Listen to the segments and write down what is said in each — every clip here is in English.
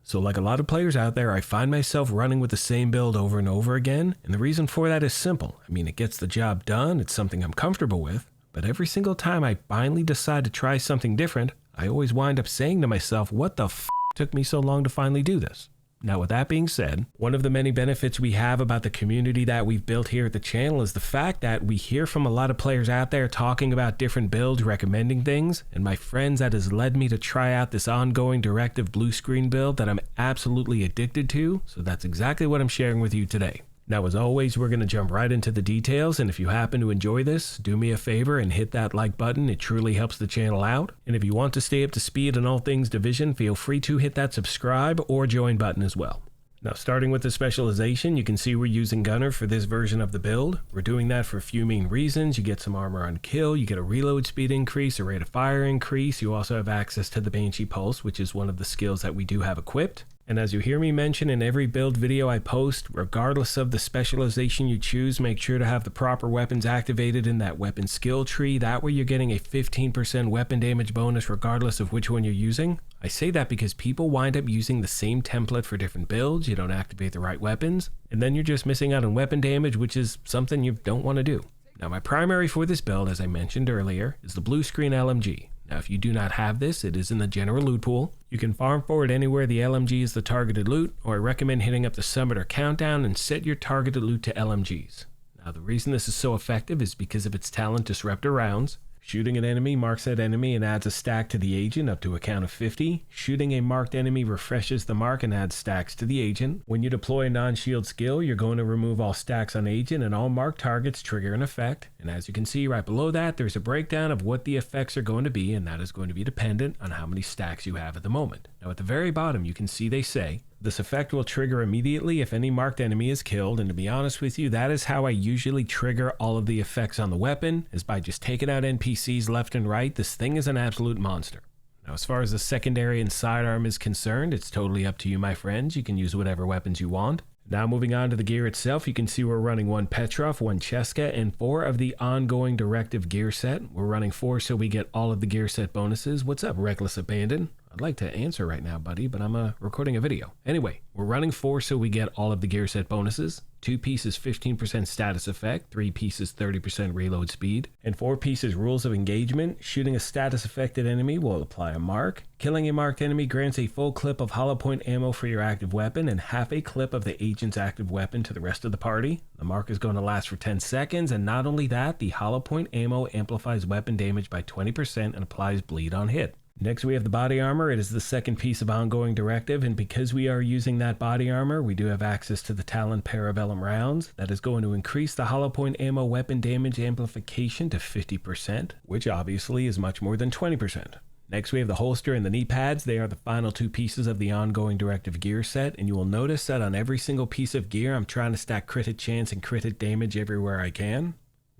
So like a lot of players out there, I find myself running with the same build over and over again, and the reason for that is simple. I mean, it gets the job done, it's something I'm comfortable with, but every single time I finally decide to try something different, I always wind up saying to myself, what the f took me so long to finally do this? Now, with that being said, one of the many benefits we have about the community that we've built here at the channel is the fact that we hear from a lot of players out there talking about different builds, recommending things, and my friends, that has led me to try out this ongoing directive blue screen build that I'm absolutely addicted to, so that's exactly what I'm sharing with you today. Now, as always, we're going to jump right into the details, and if you happen to enjoy this, do me a favor and hit that like button. It truly helps the channel out. And if you want to stay up to speed on all things Division, feel free to hit that subscribe or join button as well. Now, starting with the specialization, you can see we're using Gunner for this version of the build. We're doing that for a few main reasons. You get some armor on kill, you get a reload speed increase, a rate of fire increase. You also have access to the Banshee Pulse, which is one of the skills that we do have equipped. And as you hear me mention in every build video I post, regardless of the specialization you choose, make sure to have the proper weapons activated in that weapon skill tree. That way you're getting a 15% weapon damage bonus regardless of which one you're using. I say that because people wind up using the same template for different builds. You don't activate the right weapons, and then you're just missing out on weapon damage, which is something you don't want to do. Now, my primary for this build, as I mentioned earlier, is the Bluescreen LMG. Now, if you do not have this, it is in the general loot pool. You can farm for it anywhere the LMG is the targeted loot, or I recommend hitting up the summit or countdown and set your targeted loot to LMGs. Now, the reason this is so effective is because of its talent Disruptor rounds. Shooting an enemy marks that enemy and adds a stack to the agent up to a count of 50. Shooting a marked enemy refreshes the mark and adds stacks to the agent. When you deploy a non-shield skill, you're going to remove all stacks on agent and all marked targets trigger an effect. And as you can see right below that, there's a breakdown of what the effects are going to be, and that is going to be dependent on how many stacks you have at the moment. Now at the very bottom, you can see they say, this effect will trigger immediately if any marked enemy is killed, and to be honest with you, that is how I usually trigger all of the effects on the weapon, is by just taking out NPCs left and right. This thing is an absolute monster. Now, as far as the secondary and sidearm is concerned, it's totally up to you, my friends. You can use whatever weapons you want. Now moving on to the gear itself, you can see we're running 1 Petrov, 1 Cheska, and 4 of the ongoing directive gear set. We're running 4 so we get all of the gear set bonuses. What's up, Reckless Abandon? I'd like to answer right now, buddy, but I'm recording a video. Anyway, we're running 4 so we get all of the gear set bonuses. 2 pieces 15% status effect, 3 pieces 30% reload speed, and 4 pieces rules of engagement. Shooting a status affected enemy will apply a mark. Killing a marked enemy grants a full clip of hollow point ammo for your active weapon and half a clip of the agent's active weapon to the rest of the party. The mark is going to last for 10 seconds, and not only that, the hollow point ammo amplifies weapon damage by 20% and applies bleed on hit. Next, we have the body armor. It is the second piece of ongoing directive, and because we are using that body armor, we do have access to the Talon Parabellum rounds. That is going to increase the hollow point ammo weapon damage amplification to 50%, which obviously is much more than 20%. Next, we have the holster and the knee pads. They are the final 2 pieces of the ongoing directive gear set, and you will notice that on every single piece of gear, I'm trying to stack crit hit chance and crit hit damage everywhere I can.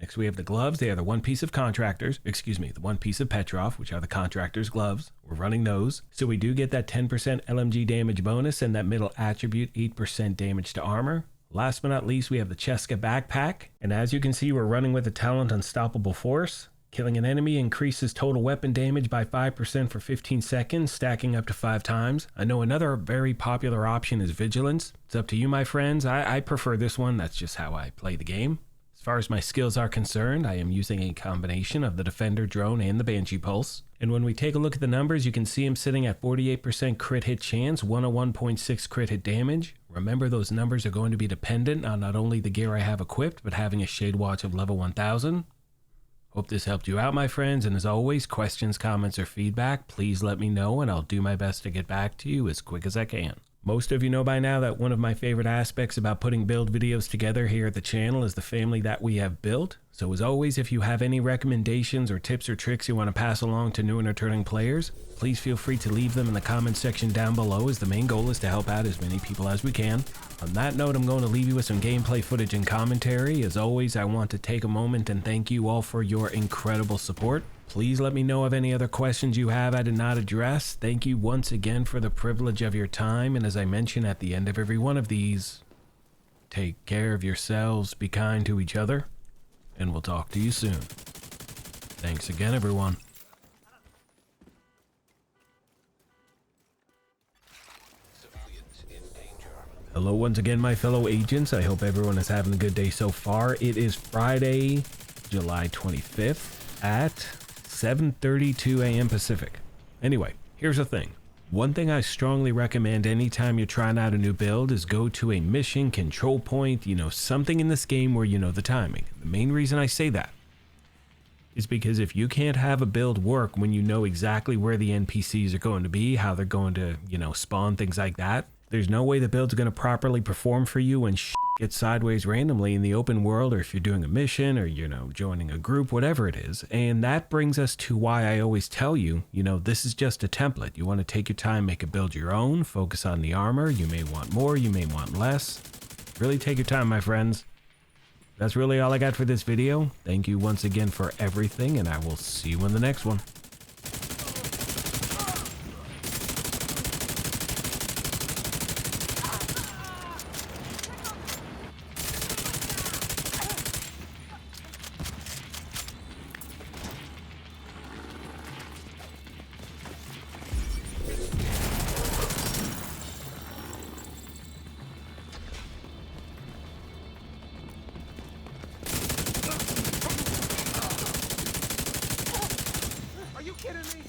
Next, we have the gloves. They are the 1 piece of contractors, the 1 piece of Petrov, which are the contractor's gloves. We're running those. So we do get that 10% LMG damage bonus and that middle attribute 8% damage to armor. Last but not least, we have the Cheska backpack. And as you can see, we're running with the talent Unstoppable Force. Killing an enemy increases total weapon damage by 5% for 15 seconds, stacking up to 5 times. I know another very popular option is Vigilance. It's up to you, my friends. I prefer this one. That's just how I play the game. As far as my skills are concerned, I am using a combination of the Defender drone and the Banshee Pulse. And when we take a look at the numbers, you can see I'm sitting at 48% crit hit chance, 101.6 crit hit damage. Remember, those numbers are going to be dependent on not only the gear I have equipped, but having a Shade Watch of level 1000. Hope this helped you out, my friends, and as always, questions, comments, or feedback, please let me know and I'll do my best to get back to you as quick as I can. Most of you know by now that one of my favorite aspects about putting build videos together here at the channel is the family that we have built. So as always, if you have any recommendations or tips or tricks you want to pass along to new and returning players, please feel free to leave them in the comment section down below, as the main goal is to help out as many people as we can. On that note, I'm going to leave you with some gameplay footage and commentary. As always, I want to take a moment and thank you all for your incredible support. Please let me know of any other questions you have I did not address. Thank you once again for the privilege of your time, and as I mention at the end of every one of these, take care of yourselves, be kind to each other, and we'll talk to you soon. Thanks again, everyone. Hello once again, my fellow agents. I hope everyone is having a good day so far. It is Friday, July 25th at 7:32 a.m. Pacific. Anyway, here's the thing. One thing I strongly recommend anytime you're trying out a new build is go to a mission control point, something in this game where you know the timing. The main reason I say that is because if you can't have a build work when you know exactly where the NPCs are going to be, how they're going to, spawn, things like that, there's no way the build's going to properly perform for you when shit gets sideways randomly in the open world, or if you're doing a mission or, joining a group, whatever it is. And that brings us to why I always tell you, this is just a template. You want to take your time, make a build your own, focus on the armor. You may want more, you may want less. Really take your time, my friends. That's really all I got for this video. Thank you once again for everything, and I will see you in the next one. Are you kidding me?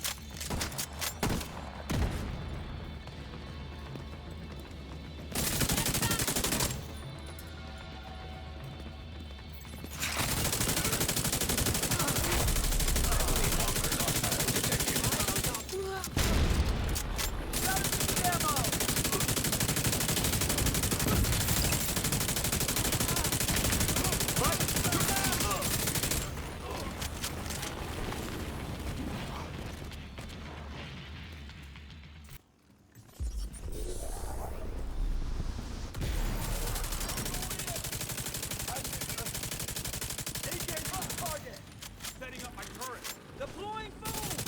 Setting up my turret. Deploying food!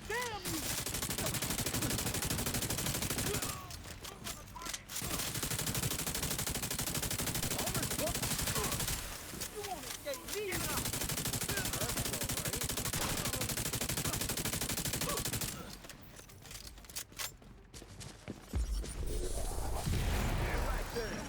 Damn you! You won't escape me now! Right there.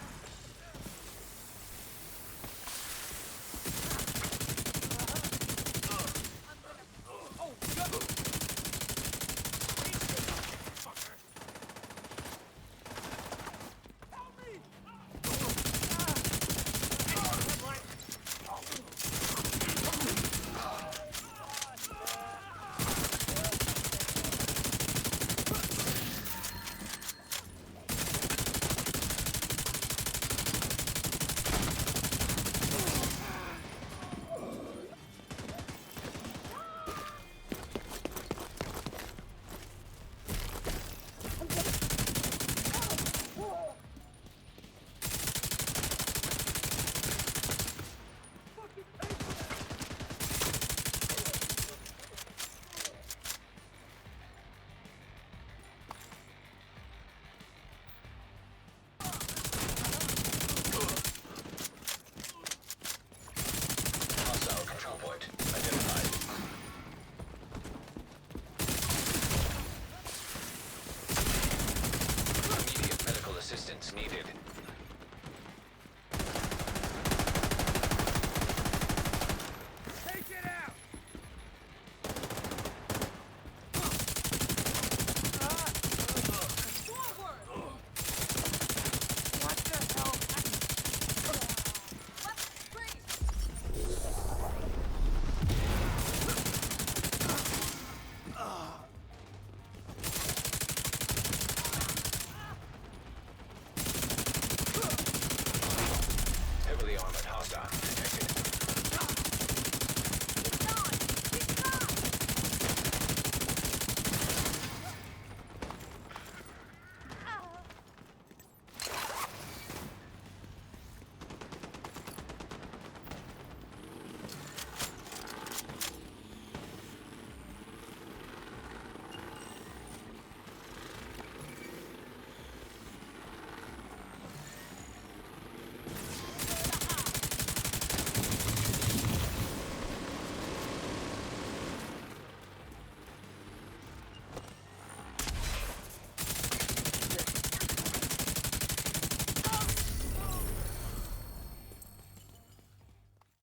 Assistance needed.